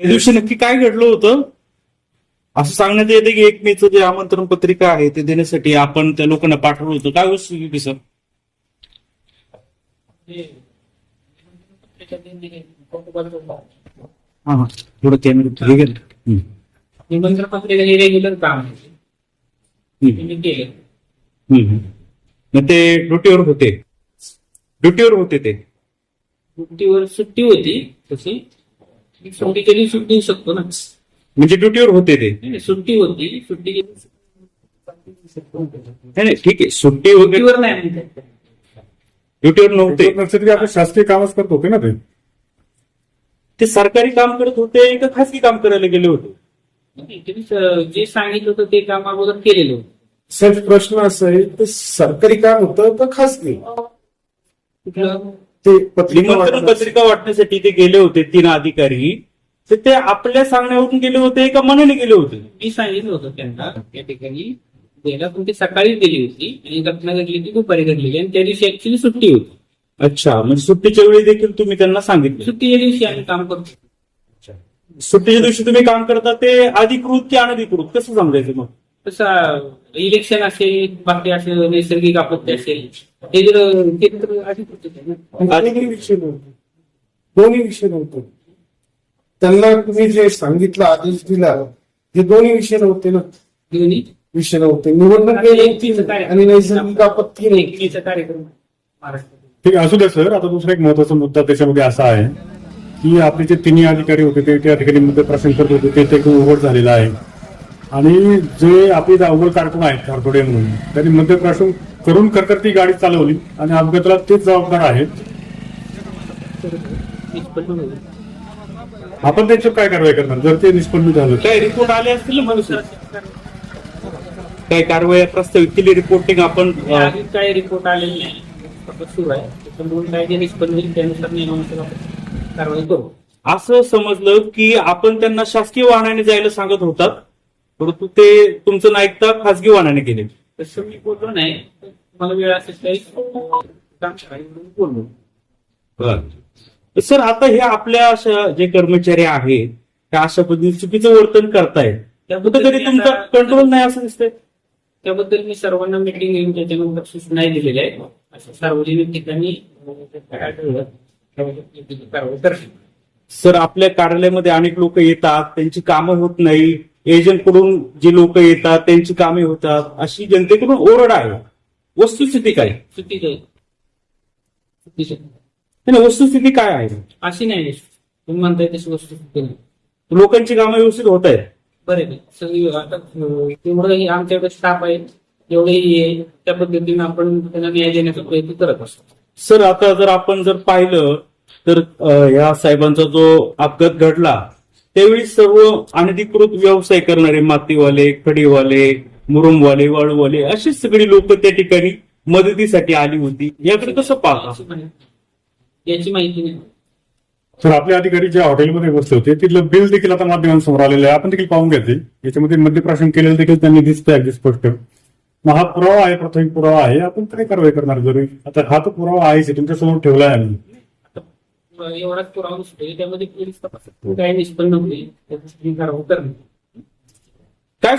त्या दिवशी नक्की काय घडलं होतं असं सांगण्यात येते की 1 मेचं जे आमंत्रण पत्रिका आहे ते देण्यासाठी आपण त्या लोकांना पाठवलं होतं. काय वस्तुस्थिती सर? हा हा थोडं कॅमेरा हे गेलं. निमंत्रण पत्रिका हे रेग्युलर काम आहे. मी केलं. मग ते ड्युटीवर होते ते ड्युटीवर सुट्टी होती तशी. सुट्टीच्या दिवशी देऊ शकतो ना. म्हणजे ड्युटीवर होते ते? नाही, सुट्टी होती. सुट्टी नाही ठीक आहे, सुट्टी वगैरे ड्युटीवर नाही. ड्युटीवर नव्हते. नसेल आपण शासकीय कामच करत होते ना ते सरकारी काम करत होते का खासगी काम करायला गेले होते? त्यांनी जे सांगितलं होतं ते काम अगोदर केलेलं होतं. साहेब प्रश्न असा आहे ते सरकारी काम होतं का खासगी? कुठलं ते निमंत्रण पत्रिका वाटण्यासाठी ते गेले होते 3 अधिकारी. तर ते आपल्या सांगण्यावरून गेले होते का मनाने गेले होते? मी सांगितलं होतं त्यांना त्या ठिकाणी द्यायला, पण ते सकाळीच दिली होती आणि घटना घडली ती दुपारी घडलेली आणि त्या दिवशी ऍक्च्युली सुट्टी होती. अच्छा, म्हणजे सुट्टीच्या वेळी देखील तुम्ही त्यांना सांगितलं? सुट्टीच्या दिवशी आम्ही काम करतो. सुट्टीच्या दिवशी तुम्ही काम करता ते अधिकृत की अनधिकृत कसं समजायचं मग? तसं इलेक्शन असेल, बाकी असेल, नैसर्गिक आपत्ती असेल, ते जर ते तर अधिकृत होते ना. दोन्ही विषय नव्हते त्यांना. तुम्ही जे सांगितलं आदेश दिला हे दोन्ही विषय नव्हते ना. दोन्ही विषय नव्हते. निवडणूक आणि नैसर्गिक आपत्ती नाही. एकटीचा कार्यक्रम महाराष्ट्रात. ठीक आहे, असू द्या सर. आता दुसरा एक महत्वाचा मुद्दा त्याच्यामध्ये असा आहे की आपले जे 3 अधिकारी होते ते त्या ठिकाणी मद्यप्राशन करत होते ते उघड झालेलं आहे. आणि जे आपले अव्वल कारकून आहेत कारतोडे म्हणून त्यांनी मद्यप्राशन करून ती गाडी चालवली आणि अपघाताला तेच जबाबदार आहेत. आपण त्यांच्यावर काय कारवाई करणार जर ते निष्पन्न झालं? काय रिपोर्ट आले असतील ना मला? काय कारवाई प्रस्तावित केली? रिपोर्टिंग आपण आधी काय रिपोर्ट आलेले नाही, सुरू आहे. त्याच्यामुळे काय जे निष्पन्न होईल त्यानुसार नियमानुसार आपण कारवाई करू. असं समजलं की आपण त्यांना शासकीय वाहनाने जायला सांगत होतात, परंतु ते तुमचं न ऐकता खासगी वाहनाने गेले. तसं मी बोललो नाही. मला वेळ असेल काही काम करायला बोललो. सर, आता हे आपल्या अशा जे कर्मचारी आहेत त्या अशा पद्धतीने चुकीचं वर्तन करतायत, कुठेतरी तुमचा कंट्रोल नाही असं दिसतंय. त्याबद्दल मी सर्वांना मिटिंग घेऊन त्याच्यानंतर सूचना दिलेल्या आहेत. असं सार्वजनिक ठिकाणी कारवाई करते. सर, आपल्या कार्यालयामध्ये अनेक लोक येतात, त्यांची कामं होत नाही. एजंट कडून जी लोक येतात त्यांची कामे होतात, अशी जनतेकडून ओरड आहे. वस्तुस्थिती काय? चुकीचं वस्तुस्थिती काय आहे? अशी नाही तुम्ही म्हणताय तशी वस्तू लोकांची कामं व्यवस्थित होत आहेत? बरे सगळी आता तेवढंही आमच्याकडे स्टाफ आहे, जेवढेही आहे त्या पद्धतीने आपण त्यांना न्याय देण्याचा प्रयत्न करत असतो. सर, आता जर पाहिलं तर या साहेबांचा जो अपघात घडला त्यावेळी सर्व अनधिकृत व्यवसाय करणारे मातीवाले, खडीवाले, मुरुमवाले, वाळूवाले अशी सगळी लोक त्या ठिकाणी मदतीसाठी आली होती. याकडे कसं पाहता? याची माहिती नाही. तर आपले अधिकारी ज्या हॉटेलमध्ये बसले होते तिथलं बिल देखील आता माध्यमांसमोर आलेलं आहे. आपण देखील पाहून घ्यायचे. याच्यामध्ये मद्यप्राशन केलेलं देखील त्यांनी दिसतंय अगदी स्पष्ट. मग हा पुरावा आहे, प्राथमिक पुरावा आहे. आपण काय कारवाई करणार जरूर? आता हा तो पुरावा आहेच, तुमच्यासमोर ठेवला आहे आम्ही. एवढाच पुरावा नसतो त्यामध्ये पोलीस तपासात काय निष्पन्न होईल त्याची कारवाई करणे. काय